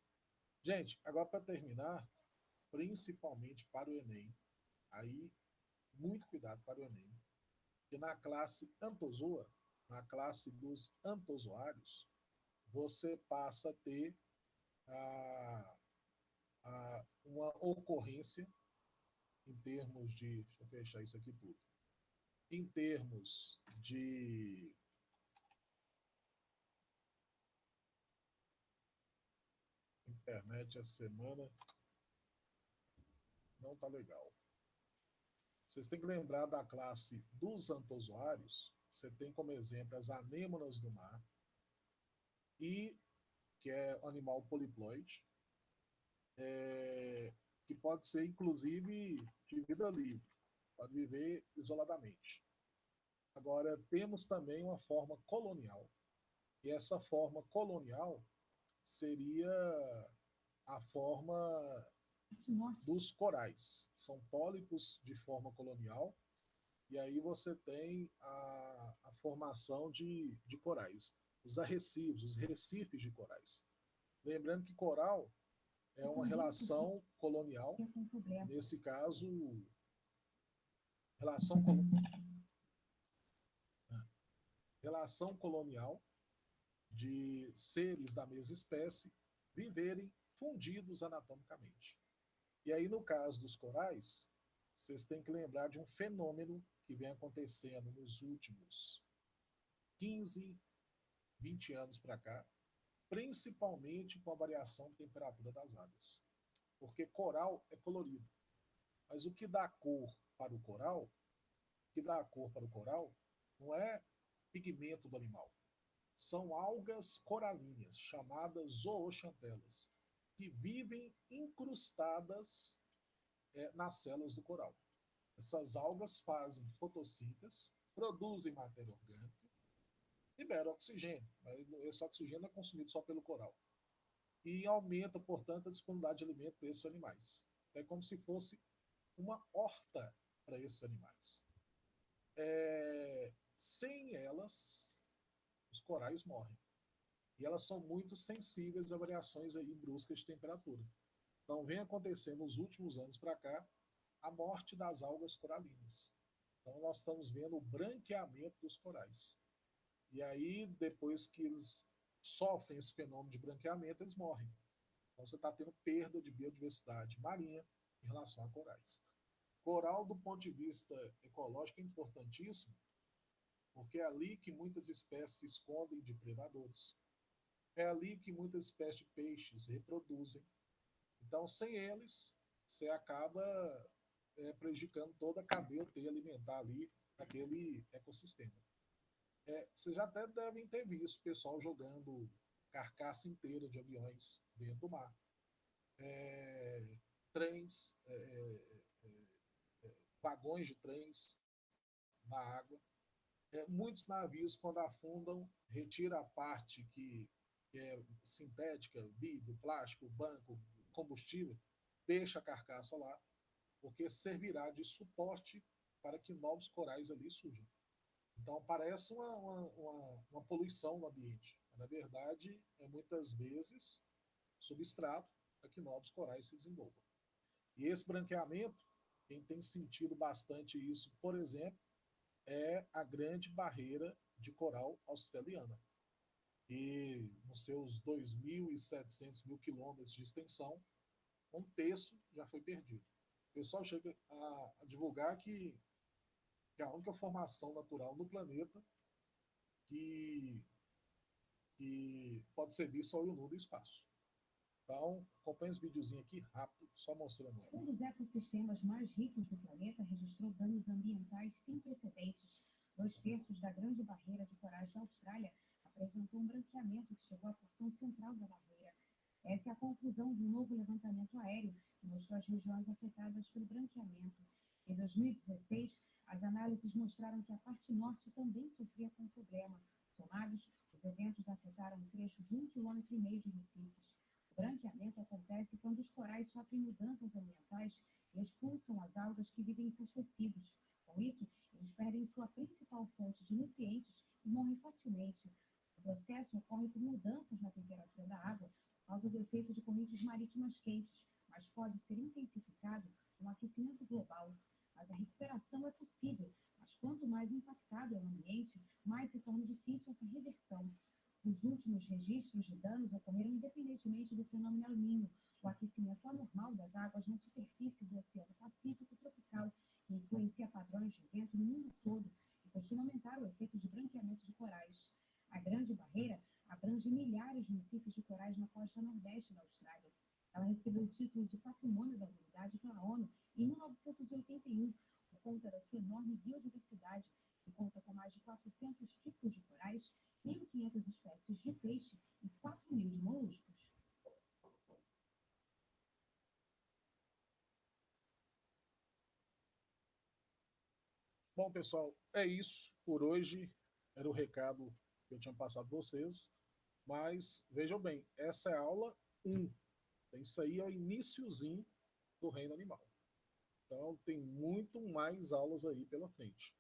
Gente, agora para terminar, principalmente para o Enem, aí muito cuidado para o Enem, que na classe Antozoa, na classe dos antozoários, você passa a ter uma ocorrência em termos de, deixa eu fechar isso aqui tudo, em termos de internet essa semana não tá legal. Vocês têm que lembrar da classe dos antozoários. Você tem como exemplo as anêmonas do mar, e que é um animal poliploide. que pode ser, inclusive, de vida livre, pode viver isoladamente. Agora, temos também uma forma colonial, e essa forma colonial seria a forma dos corais. São pólipos de forma colonial, e aí você tem a formação de corais. Os arrecifes, os recifes de corais. Lembrando que coral é uma relação colonial, nesse caso, relação, relação colonial de seres da mesma espécie viverem fundidos anatomicamente. E aí, no caso dos corais, vocês têm que lembrar de um fenômeno que vem acontecendo nos últimos 15, 20 anos para cá, principalmente com a variação de temperatura das águas. Porque coral é colorido, mas o que dá cor para o coral, não é pigmento do animal, são algas coralinas, chamadas zooxantelas, que vivem incrustadas nas células do coral. Essas algas fazem fotossíntese, produzem matéria orgânica, liberam oxigênio, mas esse oxigênio é consumido só pelo coral. E aumenta, portanto, a disponibilidade de alimento para esses animais. É como se fosse uma horta para esses animais. Sem elas, os corais morrem. E elas são muito sensíveis a variações aí bruscas de temperatura. Então, vem acontecendo nos últimos anos para cá a morte das algas coralinas. Então, nós estamos vendo o branqueamento dos corais. E aí, depois que eles sofrem esse fenômeno de branqueamento, eles morrem. Então, você está tendo perda de biodiversidade marinha em relação a corais. Coral, do ponto de vista ecológico, é importantíssimo, porque é ali que muitas espécies se escondem de predadores. É ali que muitas espécies de peixes reproduzem. Então, sem eles, você acaba prejudicando toda a cadeia alimentar ali naquele ecossistema. Vocês já até devem ter visto o pessoal jogando carcaça inteira de aviões dentro do mar. Trens, vagões de trens na água. Muitos navios, quando afundam, retiram a parte que é sintética, vidro, plástico, banco, combustível, deixa a carcaça lá, porque servirá de suporte para que novos corais ali surjam. Então, parece uma poluição no ambiente. Mas, na verdade, é muitas vezes substrato para que novos corais se desenvolvam. E esse branqueamento, quem tem sentido bastante isso, por exemplo, é a grande barreira de coral australiana. E nos seus 2.700 mil quilômetros de extensão, um terço já foi perdido. O pessoal chega a divulgar que é a única formação natural no planeta que pode ser vista ao olho nu do espaço. Então, acompanha esse videozinho aqui rápido, só mostrando. Um dos ecossistemas mais ricos do planeta registrou danos ambientais sem precedentes. 2/3 da grande barreira de corais da Austrália apresentou um branqueamento que chegou à porção central da barreira. Essa é a conclusão de um novo levantamento aéreo que mostrou as regiões afetadas pelo branqueamento. Em 2016, as análises mostraram que a parte norte também sofria com o problema. Somados, os eventos afetaram um trecho de 1,5 km de recifes. O branqueamento acontece quando os corais sofrem mudanças ambientais e expulsam as algas que vivem em seus tecidos. Com isso, eles perdem sua principal fonte de nutrientes e morrem facilmente. O processo ocorre por mudanças na temperatura da água por causa do efeito de correntes marítimas quentes, mas pode ser intensificado com o aquecimento global. Mas a recuperação é possível, mas quanto mais impactado é o ambiente, mais se torna difícil essa reversão. Os últimos registros de danos ocorreram independentemente do fenômeno El Niño, o aquecimento anormal das águas na superfície do Oceano Pacífico tropical, que influencia padrões de vento no mundo todo e costuma aumentar o efeito de branqueamento de corais. A Grande Barreira abrange milhares de recifes de corais na costa nordeste da Austrália. Ela recebeu o título de Patrimônio da Humanidade pela ONU em 1981, por conta da sua enorme biodiversidade, que conta com mais de 400 tipos de corais, 1.500 espécies de peixe e 4.000 de moluscos. Bom, pessoal, é isso por hoje. Era o recado que eu tinha passado para vocês. Mas vejam bem, essa é a aula 1. Isso aí é o iniciozinho do reino animal. Então tem muito mais aulas aí pela frente.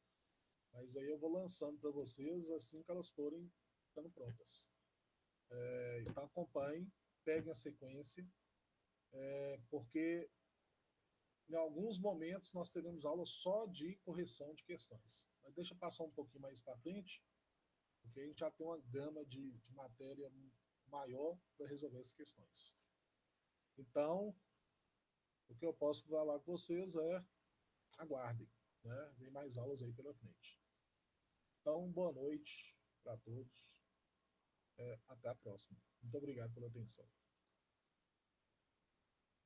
Mas aí eu vou lançando para vocês assim que elas forem ficando prontas. Então acompanhem, peguem a sequência, porque em alguns momentos nós teremos aula só de correção de questões. Mas deixa passar um pouquinho mais para frente, porque a gente já tem uma gama de matéria maior para resolver essas questões. Então, o que eu posso falar com vocês é aguardem, né? Vem mais aulas aí pela frente. Então, boa noite para todos. Até a próxima. Muito obrigado pela atenção.